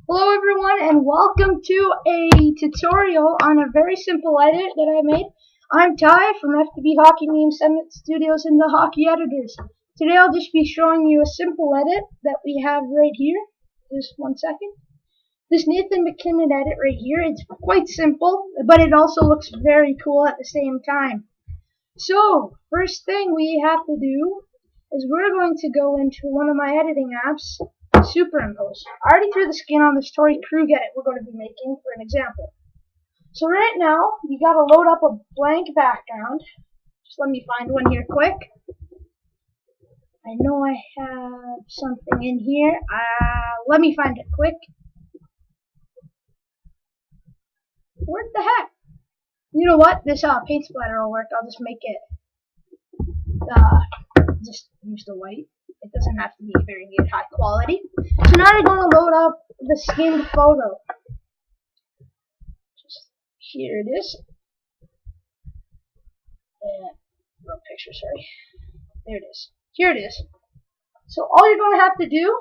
Hello everyone and welcome to a tutorial on a very simple edit that I made. I'm Ty from FTB Hockey Meme Summit.Studios and the Hockey Editors. Today I'll just be showing you a simple edit that we have right here. Just one second. This Nathan McKinnon edit right here, it's quite simple, but it also looks very cool at the same time. So, first thing we have to do is we're going to go into one of my editing apps, SuperImpose. I already threw the skin on this Torey Krug edit we're going to be making for an example. So right now, you got to load up a blank background. Just let me find one here quick. I know I have something in here. Let me find it quick. What the heck? You know what? This paint splatter will work. I'll just make it, just use the white. It doesn't have to be very good high quality. So now you're going to load up the skinned photo. Just here it is. Wrong picture, sorry. There it is. Here it is. So all you're going to have to do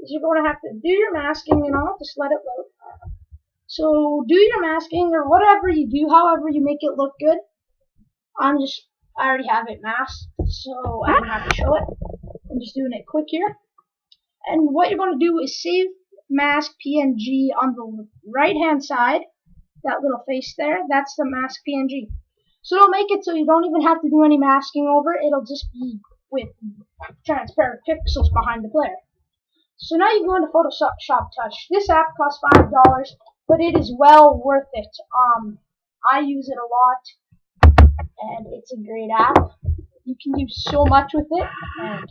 is you're going to have to do your masking and all. Just let it load. So do your masking or whatever you do, however you make it look good. I already have it masked, so I don't have to show it. I'm just doing it quick here. And what you're going to do is save mask PNG on the right hand side. That little face there, that's the mask PNG. So it'll make it so you don't even have to do any masking over it. It'll just be with transparent pixels behind the player. So now you go into Photoshop Touch. This app costs $5, but it is well worth it. I use it a lot, and it's a great app. You can do so much with it, and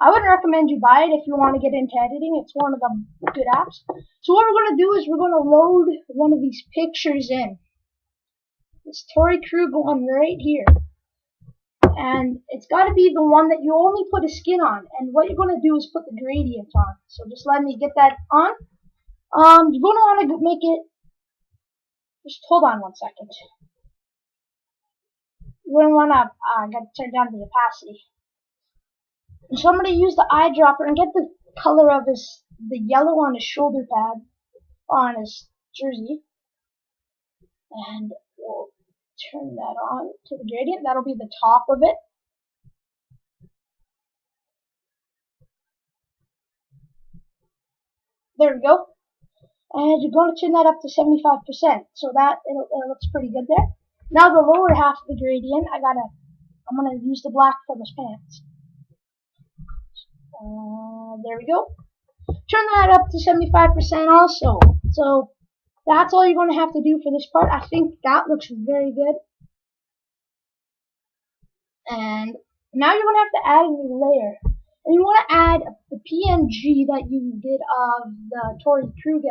I would recommend you buy it if you want to get into editing. It's one of the good apps. So what we're going to do is we're going to load one of these pictures in. This Torey Krug one right here. And it's got to be the one that you only put a skin on. And what you're going to do is put the gradient on. So just let me get that on. You're going to want to make it, just hold on one second. You're going to want to, I got to turn down the opacity. And so I'm going to use the eyedropper and get the color of the yellow on his shoulder pad, on his jersey. And we'll turn that on to the gradient. That'll be the top of it. There we go. And you're going to turn that up to 75%. So that it looks pretty good there. Now the lower half of the gradient, I'm going to use the black from his pants. There we go. Turn that up to 75% also. So that's all you're going to have to do for this part. I think that looks very good. And now you're going to have to add a new layer. And you want to add the PNG that you did of the Torey Krug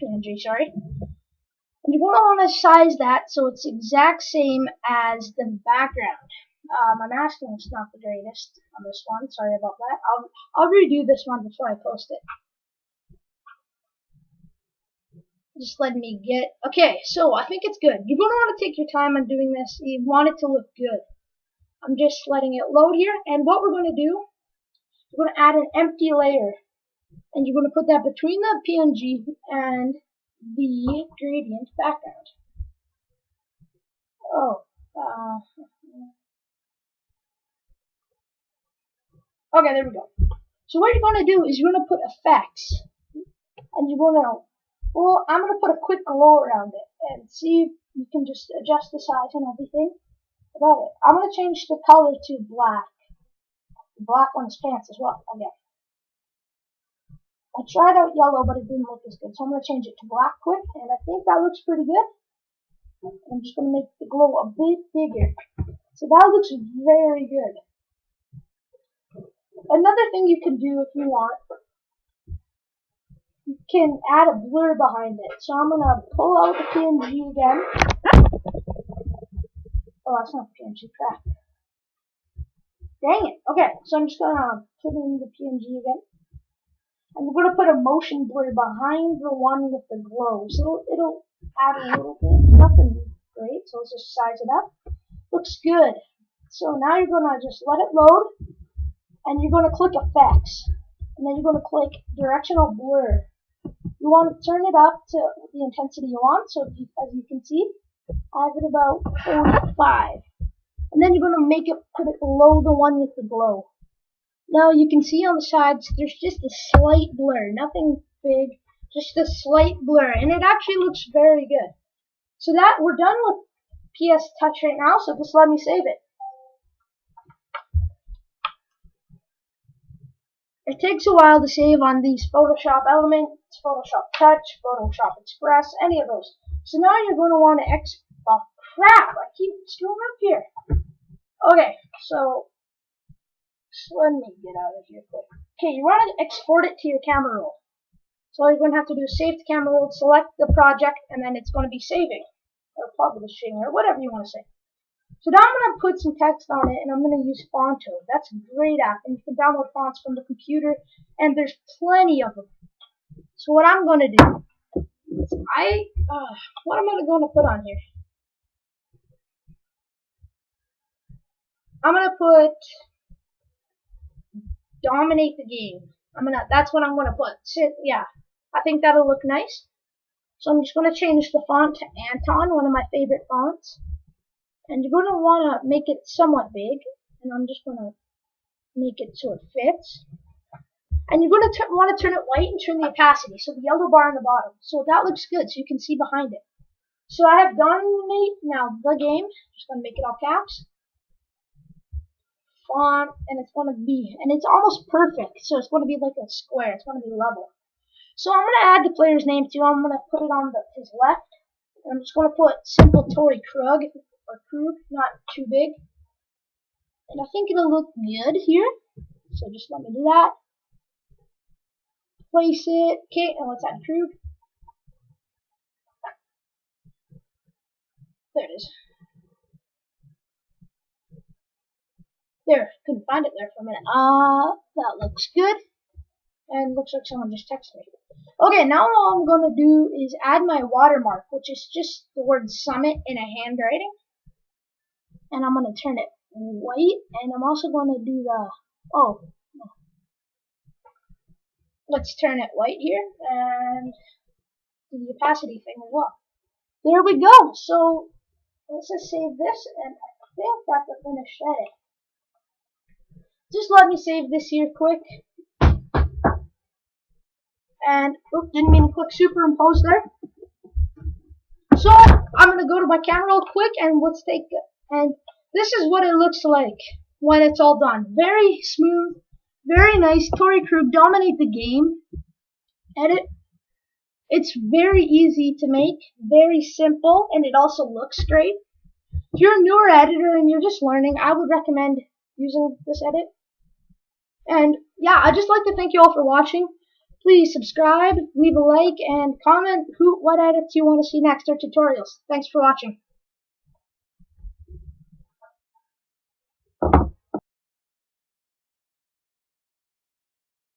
PNG, sorry. And you're going to want to size that so it's exact same as the background. My masking is not the greatest on this one. Sorry about that. I'll redo this one before I post it. Just let me get... Okay, so I think it's good. You're going to want to take your time on doing this. You want it to look good. I'm just letting it load here. And what we're going to do, we're going to add an empty layer. And you're going to put that between the PNG and the gradient background. Okay, there we go. So what you're going to do is you're going to put effects. And you're going to, well, I'm going to put a quick glow around it. And see if you can just adjust the size and everything about it. I'm going to change the color to black. Black on his pants as well, again. I tried out yellow, but it didn't look as good. So I'm going to change it to black quick. And I think that looks pretty good. I'm just going to make the glow a bit bigger. So that looks very good. Another thing you can do if you want, you can add a blur behind it. So I'm going to pull out the PNG again. Oh, that's not the PNG, crap. Dang it. Okay, so I'm just going to put in the PNG again. And we're going to put a motion blur behind the one with the glow. So it'll add a little bit. Nothing great, so let's just size it up. Looks good. So now you're going to just let it load. And you're going to click Effects. and then you're going to click directional blur. You want to turn it up to the intensity you want, so as you can see, I have it about 45. And then you're going to put it below the one with the glow. Now you can see on the sides, there's just a slight blur, nothing big, just a slight blur, and it actually looks very good. So that, we're done with PS Touch right now, so just let me save it. It takes a while to save on these Photoshop Elements, Photoshop Touch, Photoshop Express, any of those. So now you're going to want to oh crap, I keep screwing up here. Okay, so let me get out of here quick. Okay, you want to export it to your camera roll. So all you're going to have to do is save the camera roll, select the project, and then it's going to be saving, or publishing, or whatever you want to say. So now I'm going to put some text on it, and I'm going to use Phonto. That's a great app, and you can download fonts from the computer, and there's plenty of them. So what I'm going to do, what am I going to put on here? I'm going to put dominate the game. That's what I'm going to put. So, yeah, I think that'll look nice. So I'm just going to change the font to Anton, one of my favorite fonts. And you're going to want to make it somewhat big, and I'm just going to make it so it fits. And you're going to want to turn it white and turn the opacity, so the yellow bar on the bottom. So that looks good, so you can see behind it. So I have dominate now the game. Just going to make it all caps. Font, and it's going to be, and it's almost perfect. So it's going to be like a square. It's going to be level. So I'm going to add the player's name too. I'm going to put it on his left. And I'm just going to put simple Torey Krug. Or Krug, not too big. And I think it'll look good here. So just let me do that. Place it. Okay, and let's add Krug. There it is. There, couldn't find it there for a minute. That looks good. And looks like someone just texted me. Okay, now all I'm going to do is add my watermark, which is just the word Summit in a handwriting. And I'm going to turn it white, and I'm also going to do let's turn it white here, and do the opacity thing as well. There we go. So let's just save this, and I think that's a finished edit. Just let me save this here quick. And, oops, didn't mean to click superimpose there. So I'm going to go to my camera real quick, and let's take it. And this is what it looks like when it's all done. Very smooth, very nice. Torey Krug, dominate the game. Edit. It's very easy to make, very simple, and it also looks great. If you're a newer editor and you're just learning, I would recommend using this edit. And yeah, I'd just like to thank you all for watching. Please subscribe, leave a like, and comment what edits you want to see next or tutorials. Thanks for watching.